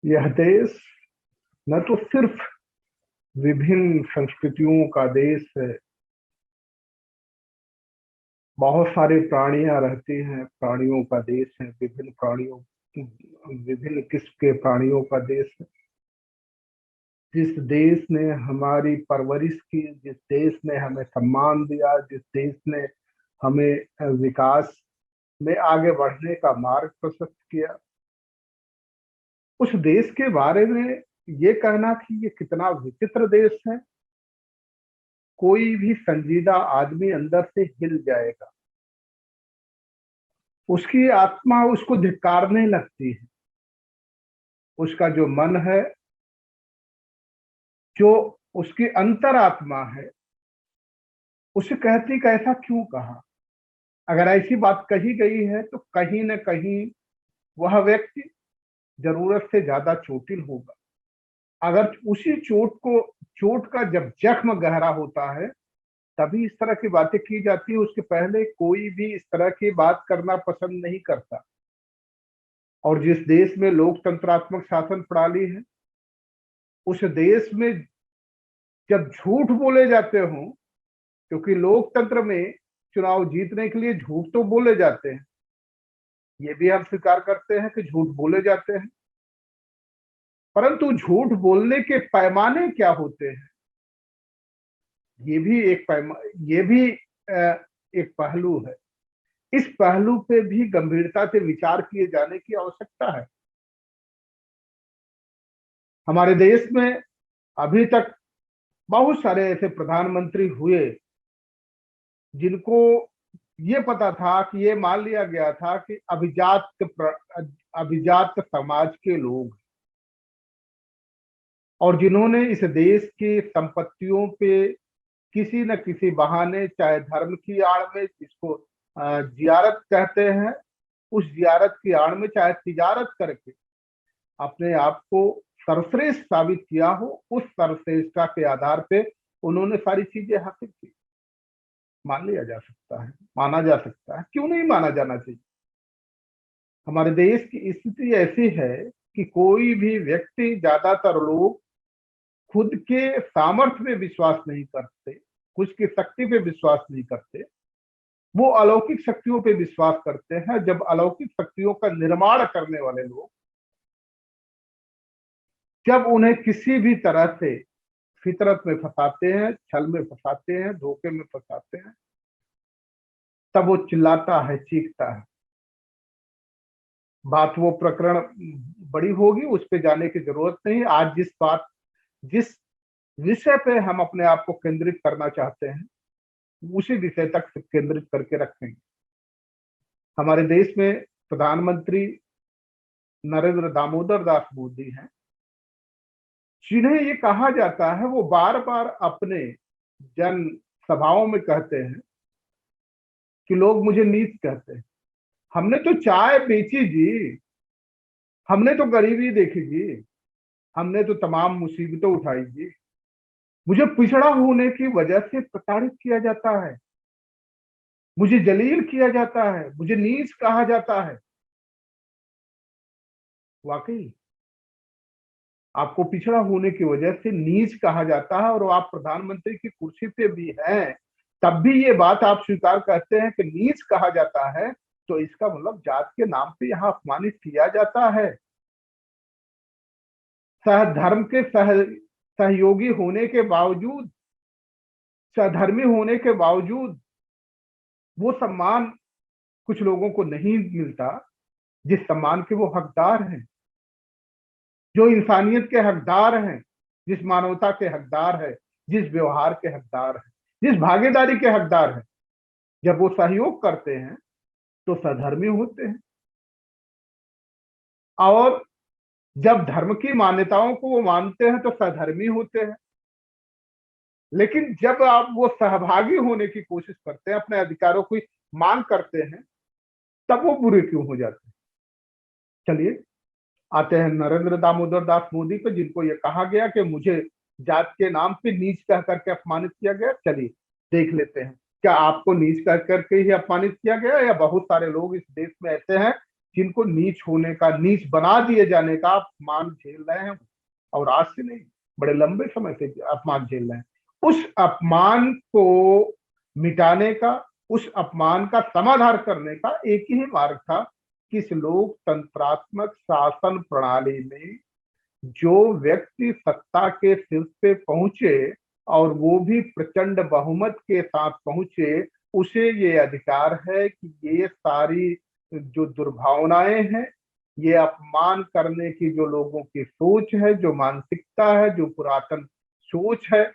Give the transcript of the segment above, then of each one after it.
यह देश न तो सिर्फ विभिन्न संस्कृतियों का देश है, बहुत सारे प्राणियां रहती हैं, प्राणियों का देश है, विभिन्न किस्म के प्राणियों का देश है। जिस देश ने हमारी परवरिश की, जिस देश ने हमें सम्मान दिया, जिस देश ने हमें विकास में आगे बढ़ने का मार्ग प्रशस्त किया, उस देश के बारे में ये कहना कि ये कितना विचित्र देश है, कोई भी संजीदा आदमी अंदर से हिल जाएगा। उसकी आत्मा उसको धिक्कारने लगती है। उसका जो मन है, जो उसकी अंतरात्मा है, उसे कहती कि ऐसा क्यों कहा। अगर ऐसी बात कही गई है तो कहीं न कहीं वह व्यक्ति जरूरत से ज्यादा चोटिल होगा। अगर उसी चोट का जब जख्म गहरा होता है तभी इस तरह की बातें की जाती है। उसके पहले कोई भी इस तरह की बात करना पसंद नहीं करता। और जिस देश में लोकतंत्रात्मक शासन प्रणाली है, उस देश में जब झूठ बोले जाते हों, क्योंकि लोकतंत्र में चुनाव जीतने के लिए झूठ तो बोले जाते हैं, ये भी हम स्वीकार करते हैं कि झूठ बोले जाते हैं, परंतु झूठ बोलने के पैमाने क्या होते हैं, ये भी एक पहलू है। इस पहलू पे भी गंभीरता से विचार किए जाने की आवश्यकता है। हमारे देश में अभी तक बहुत सारे ऐसे प्रधानमंत्री हुए जिनको ये पता था कि ये मान लिया गया था कि अभिजात समाज के लोग, और जिन्होंने इस देश की संपत्तियों पे किसी न किसी बहाने, चाहे धर्म की आड़ में, जिसको जियारत कहते हैं, उस जियारत की आड़ में, चाहे तिजारत करके अपने आप को सर्वश्रेष्ठ साबित किया हो, उस सर्वश्रेष्ठता के आधार पे उन्होंने सारी चीजें हासिल की। मान लिया जा सकता है, माना जा सकता है, क्यों नहीं माना जाना चाहिए। हमारे देश की स्थिति ऐसी है कि कोई भी व्यक्ति, ज्यादातर लोग खुद के सामर्थ्य में विश्वास नहीं करते, खुद की शक्ति पे विश्वास नहीं करते, वो अलौकिक शक्तियों पे विश्वास करते हैं। जब अलौकिक शक्तियों का निर्माण करने वाले लोग, जब उन्हें किसी भी तरह से फितरत में फंसाते हैं, छल में फंसाते हैं, धोखे में फंसाते हैं, तब वो चिल्लाता है, चीखता है। बात वो प्रकरण बड़ी होगी, उस पे जाने की जरूरत नहीं। आज जिस विषय पे हम अपने आप को केंद्रित करना चाहते हैं, उसी विषय तक केंद्रित करके रखेंगे। हमारे देश में प्रधानमंत्री नरेंद्र दामोदर दास मोदी हैं, जिन्हें ये कहा जाता है, वो बार बार अपने जन सभाओं में कहते हैं कि लोग मुझे नीच कहते हैं। हमने तो चाय बेची जी, हमने तो गरीबी देखी जी, हमने तो तमाम मुसीबतें उठाई जी, मुझे पिछड़ा होने की वजह से प्रताड़ित किया जाता है, मुझे जलील किया जाता है, मुझे नीच कहा जाता है। वाकई आपको पिछड़ा होने की वजह से नीच कहा जाता है, और आप प्रधानमंत्री की कुर्सी पे भी हैं, तब भी ये बात आप स्वीकार करते हैं कि नीच कहा जाता है, तो इसका मतलब जात के नाम पे यहाँ अपमानित किया जाता है। सहधर्म के सहयोगी होने के बावजूद, सहधर्मी होने के बावजूद वो सम्मान कुछ लोगों को नहीं मिलता जिस सम्मान के वो हकदार हैं, जो इंसानियत के हकदार हैं, जिस मानवता के हकदार है, जिस व्यवहार के हकदार है, जिस भागीदारी के हकदार है। जब वो सहयोग करते हैं तो सधर्मी होते हैं, और जब धर्म की मान्यताओं को वो मानते हैं तो सधर्मी होते हैं। लेकिन जब आप वो सहभागी होने की कोशिश करते हैं, अपने अधिकारों की मांग करते हैं, तब वो बुरे क्यों हो जाते हैं। चलिए आते हैं नरेंद्र दामोदर दास मोदी पे, जिनको ये कहा गया कि मुझे जात के नाम पे नीच कह करके अपमानित किया गया। चलिए देख लेते हैं, क्या आपको नीच कह करके ही अपमानित किया गया, या बहुत सारे लोग इस देश में ऐसे हैं जिनको नीच होने का, नीच बना दिए जाने का अपमान झेल रहे हैं, और आज से नहीं, बड़े लंबे समय से अपमान झेल रहे हैं। उस अपमान को मिटाने का, उस अपमान का समाधान करने का एक ही मार्ग था कि इस लोकतंत्रात्मक शासन प्रणाली में जो व्यक्ति सत्ता के शीर्ष पे पहुंचे, और वो भी प्रचंड बहुमत के साथ पहुंचे, उसे ये अधिकार है कि ये सारी जो दुर्भावनाएं हैं, ये अपमान करने की जो लोगों की सोच है, जो मानसिकता है, जो पुरातन सोच है,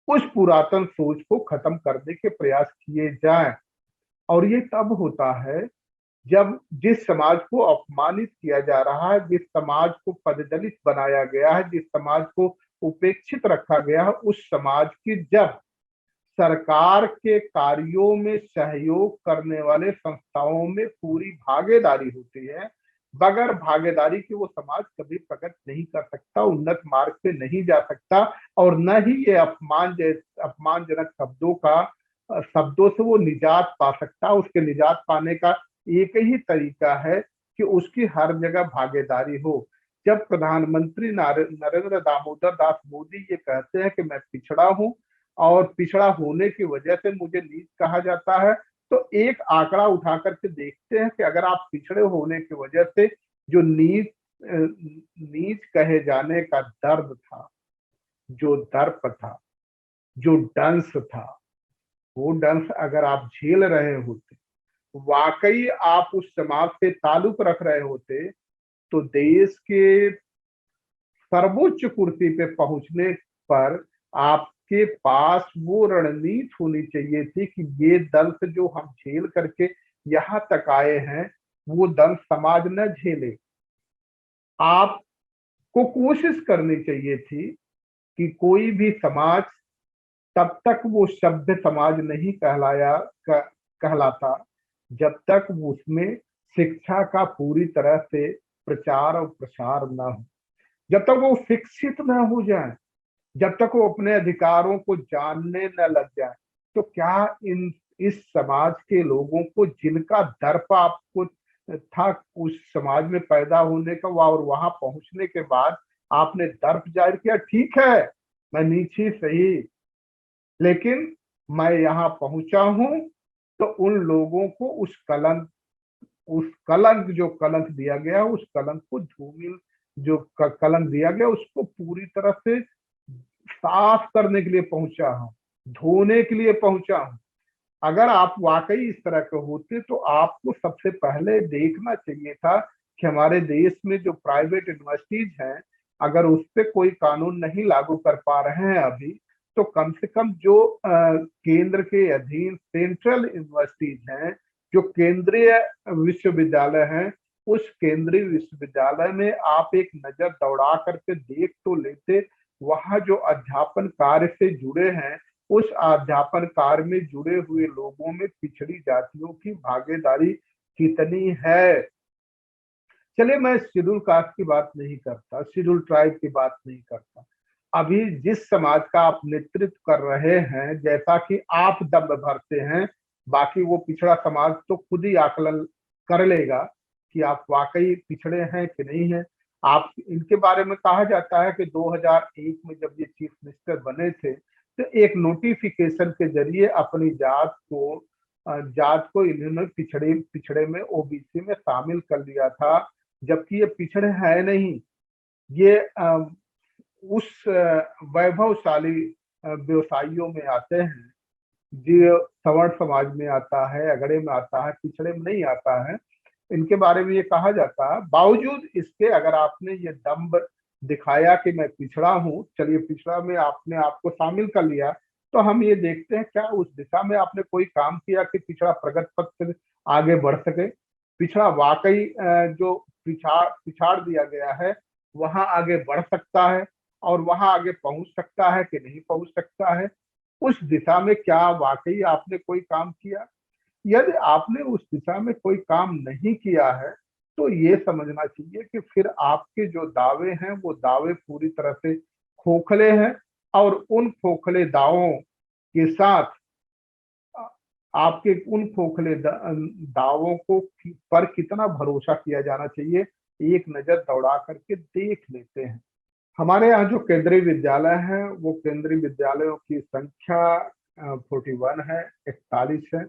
उस पुरातन सोच को खत्म करने के प्रयास किए जाएं। और ये तब होता है जब जिस समाज को अपमानित किया जा रहा है, जिस समाज को पददलित बनाया गया है, जिस समाज को उपेक्षित रखा गया है, उस समाज की जब सरकार के कार्यों में सहयोग करने वाले संस्थाओं में पूरी भागीदारी होती है, बगैर भागीदारी के वो समाज कभी प्रगति नहीं कर सकता, उन्नत मार्ग पे नहीं जा सकता, और न ही ये अपमानजनक शब्दों से वो निजात पा सकता। उसके निजात पाने का एक ही तरीका है कि उसकी हर जगह भागीदारी हो। जब प्रधानमंत्री नरेंद्र दामोदर दास मोदी ये कहते हैं कि मैं पिछड़ा हूं और पिछड़ा होने की वजह से मुझे नीच कहा जाता है, तो एक आंकड़ा उठा करके देखते हैं कि अगर आप पिछड़े होने की वजह से जो नीच कहे जाने का दर्द था, जो दर्प था, जो डंस था, वो डंस अगर आप झेल रहे होते, वाकई आप उस समाज से ताल्लुक रख रहे होते, तो देश के सर्वोच्च कुर्सी पे पहुंचने पर आपके पास वो रणनीति होनी चाहिए थी कि ये दंश जो हम झेल करके यहां तक आए हैं, वो दंश समाज न झेले। आपको कोशिश करनी चाहिए थी कि कोई भी समाज तब तक वो सभ्य समाज नहीं कहलाता जब तक उसमें शिक्षा का पूरी तरह से प्रचार और प्रसार न हो, जब तक वो शिक्षित न हो जाए, जब तक वो अपने अधिकारों को जानने न लग जाए। तो क्या इन इस समाज के लोगों को, जिनका दर्प आपको था उस समाज में पैदा होने का, और वहां पहुंचने के बाद आपने दर्प जाहिर किया, ठीक है मैं नीची सही, लेकिन मैं यहाँ पहुंचा हूं, तो उन लोगों को उस कलंक जो कलंक दिया गया, उस कलंक को धूमिल जो कलंक दिया गया, उसको पूरी तरह से साफ करने के लिए पहुंचा हूं, धोने के लिए पहुंचा हूं। अगर आप वाकई इस तरह के होते तो आपको सबसे पहले देखना चाहिए था कि हमारे देश में जो प्राइवेट यूनिवर्सिटीज हैं, अगर उस पर कोई कानून नहीं लागू कर पा रहे हैं अभी, तो कम से कम जो केंद्र के अधीन सेंट्रल यूनिवर्सिटीज हैं, जो केंद्रीय विश्वविद्यालय हैं, उस केंद्रीय विश्वविद्यालय में आप एक नजर दौड़ा करके देख तो लेते, वहां जो अध्यापन कार्य से जुड़े हैं, उस अध्यापन कार्य में जुड़े हुए लोगों में पिछड़ी जातियों की भागीदारी कितनी है। चलिए मैं शेड्यूल कास्ट की बात नहीं करता, शेड्यूल ट्राइब की बात नहीं करता, अभी जिस समाज का आप नेतृत्व कर रहे हैं, जैसा कि आप दम भरते हैं, बाकी वो पिछड़ा समाज तो खुद ही आकलन कर लेगा कि आप वाकई पिछड़े हैं कि नहीं है। आप इनके बारे में कहा जाता है कि 2001 में जब ये चीफ मिनिस्टर बने थे, तो एक नोटिफिकेशन के जरिए अपनी जात को इन्होंने पिछड़े पिछड़े में, ओबीसी में शामिल कर लिया था, जबकि ये पिछड़े है नहीं। ये उस वैभवशाली व्यवसायियों में आते हैं, जो सवर्ण समाज में आता है, अगड़े में आता है, पिछड़े में नहीं आता है। इनके बारे में ये कहा जाता है, बावजूद इसके अगर आपने ये दम्भ दिखाया कि मैं पिछड़ा हूं, चलिए पिछड़ा में आपने आपको शामिल कर लिया, तो हम ये देखते हैं क्या उस दिशा में आपने कोई काम किया कि पिछड़ा प्रगति पथ से आगे बढ़ सके। पिछड़ा वाकई जो पिछाड़ दिया गया है, वहां आगे बढ़ सकता है, और वहां आगे पहुंच सकता है कि नहीं पहुंच सकता है, उस दिशा में क्या वाकई आपने कोई काम किया। यदि आपने उस दिशा में कोई काम नहीं किया है, तो ये समझना चाहिए कि फिर आपके जो दावे हैं, वो दावे पूरी तरह से खोखले हैं, और उन खोखले दावों के साथ आपके उन खोखले दावों को पर कितना भरोसा किया जाना चाहिए, एक नजर दौड़ा करके देख लेते हैं। हमारे यहाँ जो केंद्रीय विद्यालय है, वो केंद्रीय विद्यालयों की संख्या 41 है, 41 है।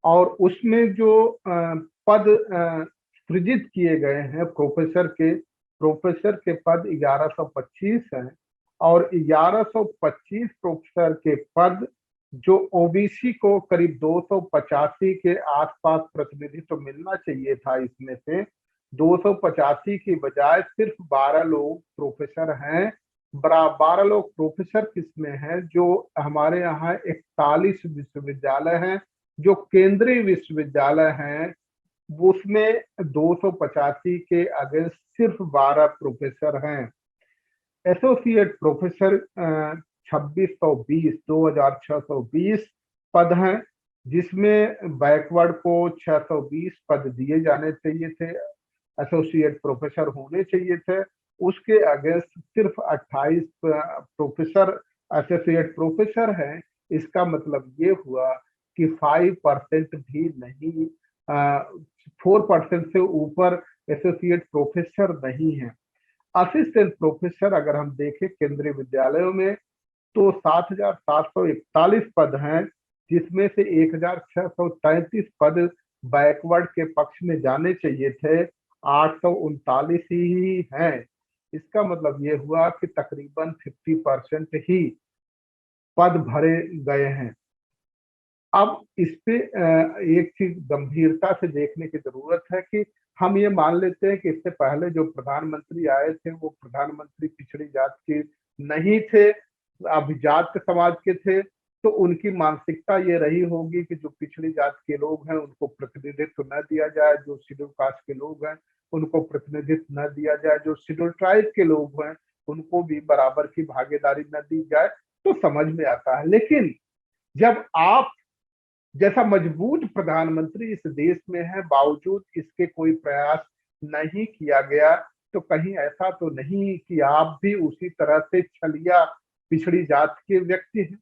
और उसमें जो पद सृजित किए गए हैं प्रोफेसर के पद 1125 हैं। और 1125 प्रोफेसर के पद जो ओबीसी को करीब 285 के आसपास प्रतिनिधित्व तो मिलना चाहिए था, इसमें से 285 की बजाय सिर्फ 12 लोग प्रोफेसर हैं। 12 लोग प्रोफेसर किसमें हैं? जो हमारे यहाँ 41 विश्वविद्यालय हैं, जो केंद्रीय विश्वविद्यालय हैं, उसमें 285 के अगेंस्ट सिर्फ 12 प्रोफेसर हैं। एसोसिएट प्रोफेसर 2620 2620 पद हैं, जिसमें बैकवर्ड को 620 पद दिए जाने चाहिए थे, एसोसिएट प्रोफेसर होने चाहिए थे। उसके अगेंस्ट सिर्फ 28 प्रोफेसर एसोसिएट प्रोफेसर हैं। इसका मतलब ये हुआ कि 5% भी नहीं, 4% से ऊपर एसोसिएट प्रोफेसर नहीं है। असिस्टेंट प्रोफेसर अगर हम देखें केंद्रीय विद्यालयों में, तो 7,741 पद हैं, जिसमें से 1,633 पद बैकवर्ड के पक्ष में जाने चाहिए थे, 839 ही हैं। इसका मतलब ये हुआ कि तकरीबन 50% ही पद भरे गए हैं। अब इस पे एक चीज गंभीरता से देखने की जरूरत है कि हम ये मान लेते हैं कि इससे पहले जो प्रधानमंत्री आए थे वो प्रधानमंत्री पिछड़ी जात के नहीं थे, अभिजात समाज के थे। तो उनकी मानसिकता ये रही होगी कि जो पिछड़ी जात के लोग हैं उनको प्रतिनिधित्व न दिया जाए, जो शेड्यूल कास्ट के लोग हैं उनको प्रतिनिधित्व न दिया जाए, जो शेड्यूल ट्राइब के लोग हैं उनको भी बराबर की भागीदारी न दी जाए। तो समझ में आता है। लेकिन जब आप जैसा मजबूत प्रधानमंत्री इस देश में है, बावजूद इसके कोई प्रयास नहीं किया गया, तो कहीं ऐसा तो नहीं कि आप भी उसी तरह से छलिया पिछड़ी जात के व्यक्ति हैं?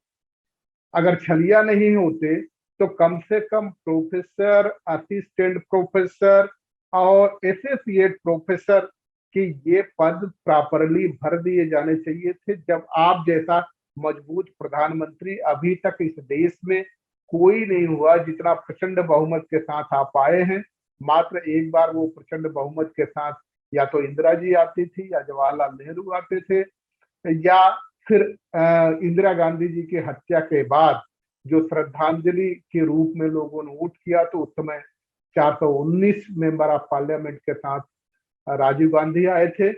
अगर छलिया नहीं होते तो कम से कम प्रोफेसर, असिस्टेंट प्रोफेसर और एसोसिएट प्रोफेसर के ये पद प्रॉपरली भर दिए जाने चाहिए थे। जब आप जैसा मजबूत प्रधानमंत्री अभी तक इस देश में कोई नहीं हुआ, जितना प्रचंड बहुमत के साथ आप आए हैं। मात्र एक बार वो प्रचंड बहुमत के साथ या तो इंदिरा जी आती थी या जवाहरलाल नेहरू आते थे, या फिर इंदिरा गांधी जी की हत्या के बाद जो श्रद्धांजलि के रूप में लोगों ने वोट किया, तो उस समय 419 मेंबर ऑफ पार्लियामेंट के साथ राजीव गांधी आए थे।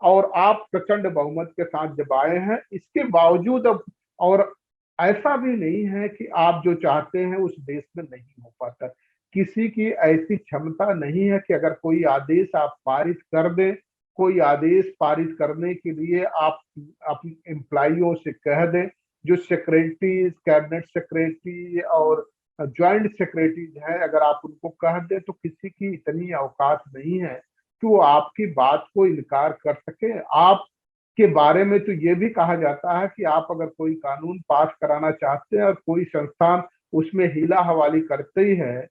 और आप प्रचंड बहुमत के साथ जब आए हैं, इसके बावजूद अब और ऐसा भी नहीं है कि आप जो चाहते हैं उस देश में नहीं हो पाता। किसी की ऐसी क्षमता नहीं है कि अगर कोई आदेश आप पारित कर दें, कोई आदेश पारित करने के लिए आप अपने एम्प्लॉइयों से कह दें, जो सेक्रेटरीज, कैबिनेट सेक्रेटरी और ज्वाइंट सेक्रेटरीज हैं, अगर आप उनको कह दें तो किसी की इतनी औकात नहीं है कि वो आपकी बात को इनकार कर सके। आप के बारे में तो ये भी कहा जाता है कि आप अगर कोई कानून पास कराना चाहते हैं और कोई संस्थान उसमें हीला हवाली करते ही है,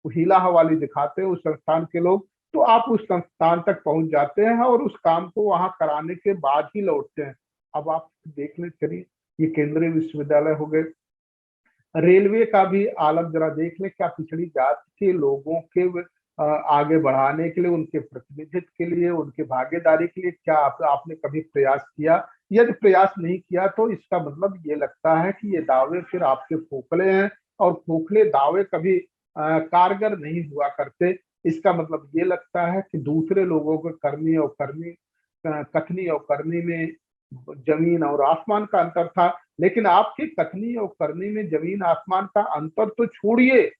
हीला हवाली दिखाते हैं उस संस्थान के लोग, तो आप उस संस्थान तक पहुंच जाते हैं और उस काम को वहां कराने के बाद ही लौटते हैं। अब आप देख ले, चलिए ये केंद्रीय विश्वविद्यालय हो गए, रेलवे का भी आलम जरा देख ले। क्या पिछड़ी जात के लोगों के आगे बढ़ाने के लिए, उनके प्रतिनिधित्व के लिए, उनके भागीदारी के लिए क्या आपने कभी प्रयास किया? यदि प्रयास नहीं किया तो इसका मतलब ये लगता है कि ये दावे फिर आपके खोखले हैं, और खोखले दावे कभी कारगर नहीं हुआ करते। इसका मतलब ये लगता है कि दूसरे लोगों को कथनी और करनी में जमीन और आसमान का अंतर था, लेकिन आपकी कथनी और करनी में जमीन आसमान का अंतर तो छोड़िए,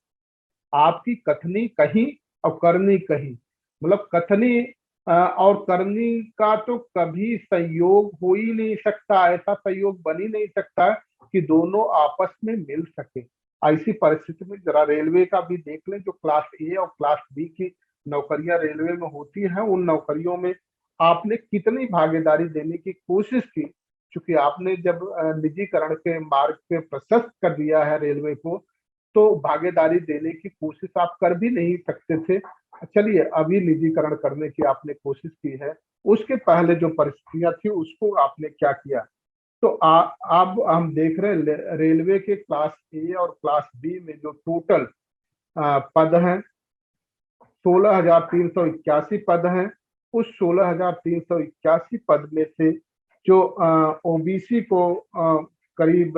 आपकी कथनी कहीं और करनी कहीं। मतलब कथनी और करनी का तो कभी संयोग हो ही नहीं सकता, ऐसा संयोग बन ही नहीं सकता कि दोनों आपस में मिल सके। ऐसी परिस्थिति में जरा रेलवे का भी देख लें, जो क्लास ए और क्लास बी की नौकरियां रेलवे में होती हैं, उन नौकरियों में आपने कितनी भागीदारी देने की कोशिश की। क्योंकि आपने जब निजीकरण के मार्ग पे प्रशस्त कर दिया है रेलवे को, तो भागीदारी देने की कोशिश आप कर भी नहीं सकते थे। चलिए, अभी निजीकरण करने की आपने कोशिश की है, उसके पहले जो परिस्थितियां थी उसको आपने क्या किया? तो अब हम देख रहे हैं रेलवे के क्लास ए और क्लास बी में जो टोटल पद हैं, 16,381 पद हैं। उस 16,381 पद में से जो ओबीसी को करीब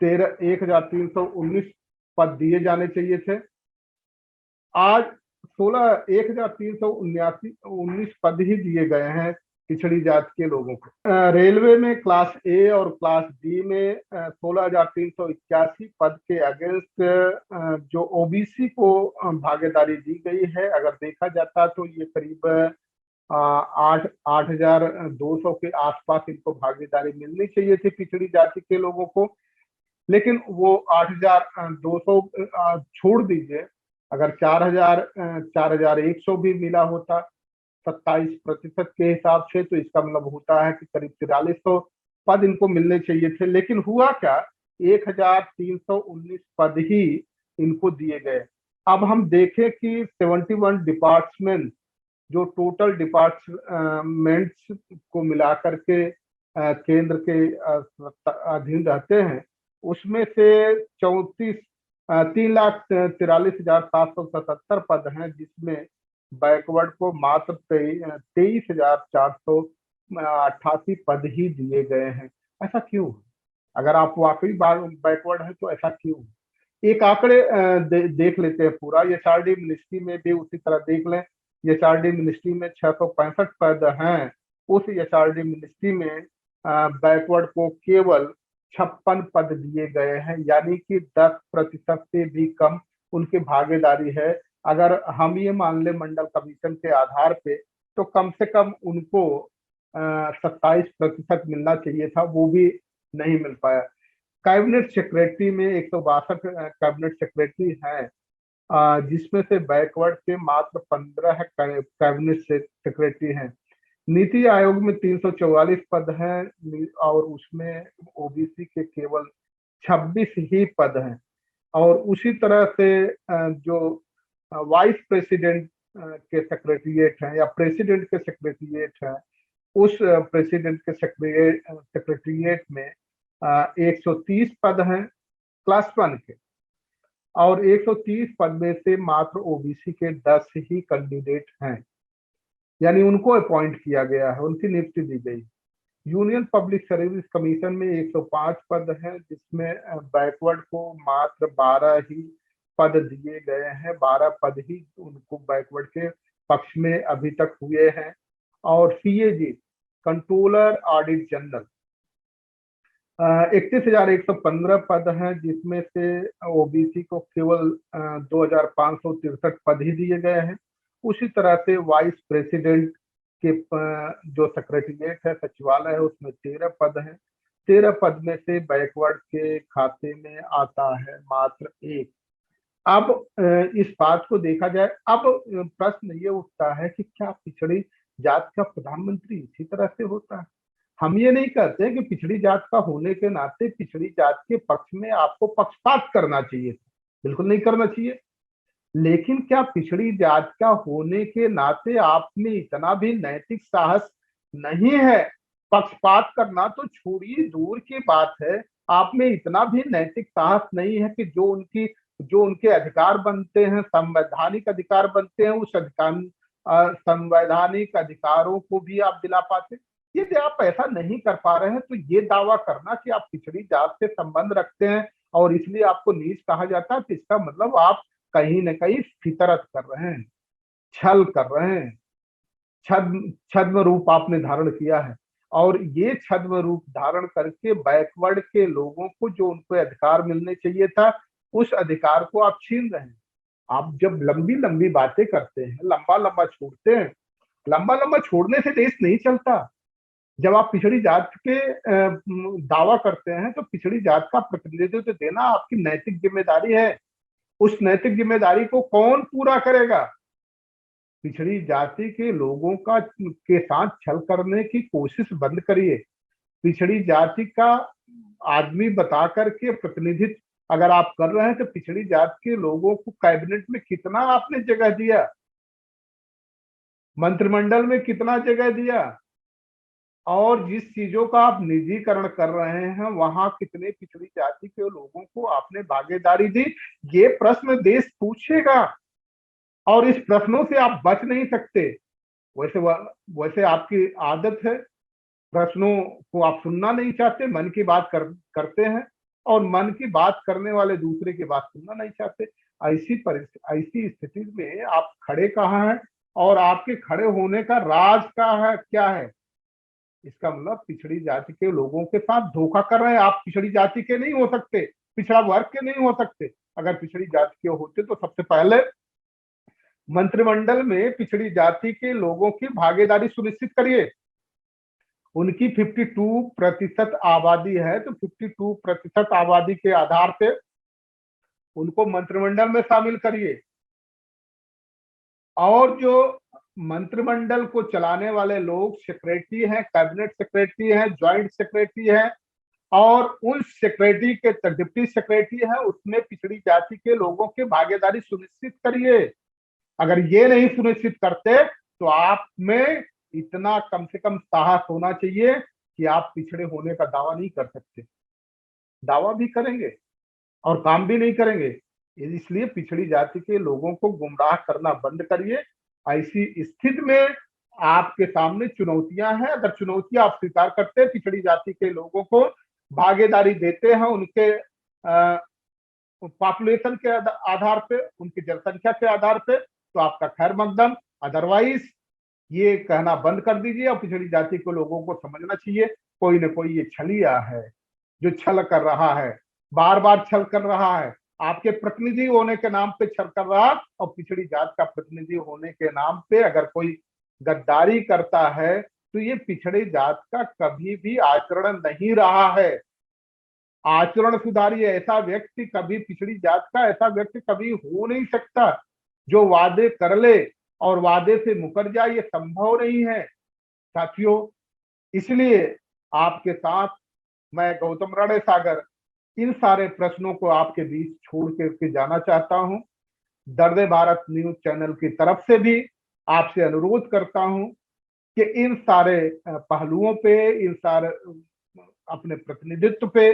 1,319 पद दिए जाने चाहिए थे, आज 1,319 पद ही दिए गए हैं पिछड़ी जात के लोगों को। रेलवे में क्लास ए और क्लास बी में 16,381 पद के अगेंस्ट जो ओबीसी को भागीदारी दी गई है, अगर देखा जाता तो ये करीब 8,200 के आसपास इनको भागीदारी मिलनी चाहिए थी पिछड़ी जाति के लोगों को। लेकिन वो 8,200 छोड़ दीजिए, अगर 4,100 भी मिला होता 27% के हिसाब से, तो इसका मतलब होता है कि करीब 4,400 पद इनको मिलने चाहिए थे। लेकिन हुआ क्या, 1,319 पद ही इनको दिए गए। अब हम देखें कि 71 डिपार्टमेंट, जो टोटल डिपार्टमेंट्स को मिलाकर के केंद्र के अधीन रहते हैं, उसमें से 3,43,777 पद हैं, जिसमें बैकवर्ड को मात्र 23,488 पद ही दिए गए हैं। ऐसा क्यों? अगर आप वाकई बैकवर्ड है तो ऐसा क्यों? एक आंकड़े देख लेते हैं पूरा। एचआरडी मिनिस्ट्री में भी उसी तरह देख लें। एचआरडी मिनिस्ट्री में 665 पद हैं। उस एचआरडी मिनिस्ट्री में बैकवर्ड को केवल 56 पद दिए गए हैं, यानी कि 10% से भी कम उनकी भागीदारी है। अगर हम ये मान ले मंडल कमीशन के आधार पे, तो कम से कम उनको 27% मिलना चाहिए था, वो भी नहीं मिल पाया। कैबिनेट सेक्रेटरी में 162 कैबिनेट सेक्रेटरी हैं, जिसमें से बैकवर्ड के मात्र 15 कैबिनेट सेक्रेटरी हैं। नीति आयोग में 344 पद हैं और उसमें ओबीसी के केवल 26 ही पद हैं। और उसी तरह से जो वाइस प्रेसिडेंट के सेक्रेटरिएट हैं या प्रेसिडेंट के सेक्रेटरिएट हैं, उस प्रेसिडेंट के सेक्रेटरिएट में 130 पद हैं क्लास 1 के, और 130 पद में से मात्र ओबीसी के 10 ही कैंडिडेट हैं, यानी उनको अपॉइंट किया गया है, उनकी नियुक्ति दी गई। यूनियन पब्लिक सर्विस कमीशन में 105 पद हैं, जिसमें बैकवर्ड को मात्र 12 ही पद दिए गए हैं। 12 पद ही उनको बैकवर्ड के पक्ष में अभी तक हुए हैं। और सीएजी कंट्रोलर ऑडिट जनरल 31,115 पद हैं, जिसमें से ओबीसी को केवल 2,563 पद ही दिए गए हैं। उसी तरह से वाइस प्रेसिडेंट के जो सेक्रेटरिएट है, सचिवालय है, उसमें 13 पद हैं। 13 पद में से बैकवर्ड के खाते में आता है मात्र 1। अब इस बात को देखा जाए, अब प्रश्न ये उठता है कि क्या पिछड़ी जात का प्रधानमंत्री इसी तरह से होता है? हम ये नहीं कहते कि पिछड़ी जात का होने के नाते पिछड़ी जात के पक्ष में आपको पक्षपात करना चाहिए, बिल्कुल नहीं करना चाहिए। लेकिन क्या पिछड़ी जात का होने के नाते आप में इतना भी नैतिक साहस नहीं है? पक्षपात करना तो छोड़िए, दूर की बात है, आप में इतना भी नैतिक साहस नहीं है कि जो उनके अधिकार बनते हैं, संवैधानिक अधिकार बनते हैं, उस संवैधानिक अधिकारों को भी आप दिला पाते? यदि आप ऐसा नहीं कर पा रहे हैं, तो ये दावा करना कि आप पिछड़ी जात से संबंध रखते हैं और इसलिए आपको नीच कहा जाता है, तो इसका मतलब आप कहीं न कहीं फितरत कर रहे हैं, छल कर रहे हैं, छद्म रूप आपने धारण किया है। और ये छद्म रूप धारण करके बैकवर्ड के लोगों को जो उनको अधिकार मिलने चाहिए था, उस अधिकार को आप छीन रहे हैं। आप जब लंबी लंबी बातें करते हैं, लंबा लंबा छोड़ते हैं, लंबा लंबा छोड़ने से देश नहीं चलता। जब आप पिछड़ी जात के दावा करते हैं, तो पिछड़ी जात का प्रतिनिधित्व देना आपकी नैतिक जिम्मेदारी है। उस नैतिक जिम्मेदारी को कौन पूरा करेगा? पिछड़ी जाति के लोगों के साथ छल करने की कोशिश बंद करिए। पिछड़ी जाति का आदमी बता करके प्रतिनिधित्व अगर आप कर रहे हैं तो पिछड़ी जात के लोगों को कैबिनेट में कितना आपने जगह दिया, मंत्रिमंडल में कितना जगह दिया, और जिस चीजों का आप निजीकरण कर रहे हैं वहां कितने पिछड़ी जाति के लोगों को आपने भागीदारी दी, ये प्रश्न देश पूछेगा। और इस प्रश्नों से आप बच नहीं सकते। वैसे आपकी आदत है, प्रश्नों को आप सुनना नहीं चाहते, मन की बात करते हैं, और मन की बात करने वाले दूसरे की बात सुनना नहीं चाहते। ऐसी स्थिति में आप खड़े कहाँ हैं, और आपके खड़े होने का राज क्या है? इसका मतलब पिछड़ी जाति के लोगों के साथ धोखा कर रहे हैं। आप पिछड़ी जाति के नहीं हो सकते, पिछड़ा वर्ग के नहीं हो सकते। अगर पिछड़ी जाति के होते तो सबसे पहले मंत्रिमंडल में पिछड़ी जाति के लोगों की भागीदारी सुनिश्चित करिए। उनकी 52% आबादी है, तो 52% आबादी के आधार पे उनको मंत्रिमंडल में शामिल करिए। और जो मंत्रिमंडल को चलाने वाले लोग सेक्रेटरी हैं, कैबिनेट सेक्रेटरी हैं, ज्वाइंट सेक्रेटरी हैं, और उन सेक्रेटरी के डिप्टी सेक्रेटरी है, उसमें पिछड़ी जाति के लोगों की भागीदारी सुनिश्चित करिए। अगर ये नहीं सुनिश्चित करते तो आप में इतना कम से कम साहस होना चाहिए कि आप पिछड़े होने का दावा नहीं कर सकते। दावा भी करेंगे और काम भी नहीं करेंगे। इसलिए पिछड़ी जाति के लोगों को गुमराह करना बंद करिए। ऐसी स्थिति में आपके सामने चुनौतियां हैं। अगर चुनौतियां आप स्वीकार करते हैं, पिछड़ी जाति के लोगों को भागीदारी देते हैं, उनके पॉपुलेशन के आधार पे, उनकी जनसंख्या के आधार पे, तो आपका खैर मकदम। अदरवाइज ये कहना बंद कर दीजिए। और पिछड़ी जाति के लोगों को समझना चाहिए, कोई ना कोई ये छलिया है जो छल कर रहा है, बार बार छल कर रहा है। आपके प्रतिनिधि होने के नाम पे छल कर रहा, और पिछड़ी जात का प्रतिनिधि होने के नाम पे अगर कोई गद्दारी करता है तो ये पिछड़ी जात का कभी भी आचरण नहीं रहा है। आचरण सुधारिए। ऐसा व्यक्ति कभी, पिछड़ी जात का ऐसा व्यक्ति कभी हो नहीं सकता जो वादे कर ले और वादे से मुकर जाए, ये संभव नहीं है साथियों। इसलिए आपके साथ मैं गौतम रणसागर इन सारे प्रश्नों को आपके बीच छोड़ के जाना चाहता हूं। दर्द भारत न्यूज चैनल की तरफ से भी आपसे अनुरोध करता हूं कि इन सारे पहलुओं पे, इन सारे अपने प्रतिनिधित्व पे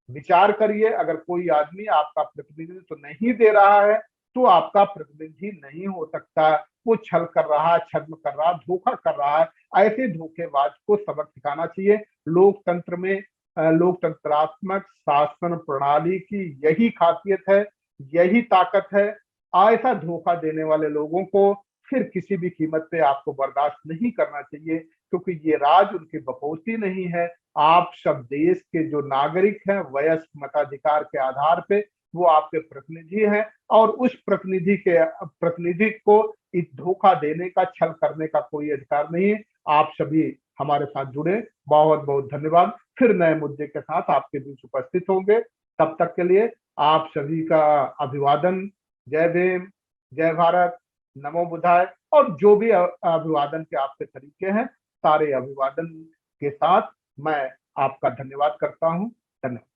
विचार करिए। अगर कोई आदमी आपका प्रतिनिधित्व नहीं दे रहा है तो आपका प्रतिनिधि नहीं हो सकता। वो छल कर रहा, छद्म कर रहा, धोखा कर रहा है। ऐसे धोखेबाज को सबक सिखाना चाहिए। लोकतंत्र में, लोकतंत्रात्मक शासन प्रणाली की यही खासियत है, यही ताकत है। ऐसा धोखा देने वाले लोगों को फिर किसी भी कीमत पे आपको बर्दाश्त नहीं करना चाहिए, क्योंकि ये राज उनकी बकौती नहीं है। आप सब देश के जो नागरिक हैं, वयस्क मताधिकार के आधार पे वो आपके प्रतिनिधि हैं, और उस प्रतिनिधि को इस धोखा देने का, छल करने का कोई अधिकार नहीं है। आप सभी हमारे साथ जुड़े, बहुत बहुत धन्यवाद। फिर नए मुद्दे के साथ आपके बीच उपस्थित होंगे। तब तक के लिए आप सभी का अभिवादन। जय भीम, जय भारत, नमो बुद्धाय, और जो भी अभिवादन के आपके तरीके हैं, सारे अभिवादन के साथ मैं आपका धन्यवाद करता हूं। धन्यवाद।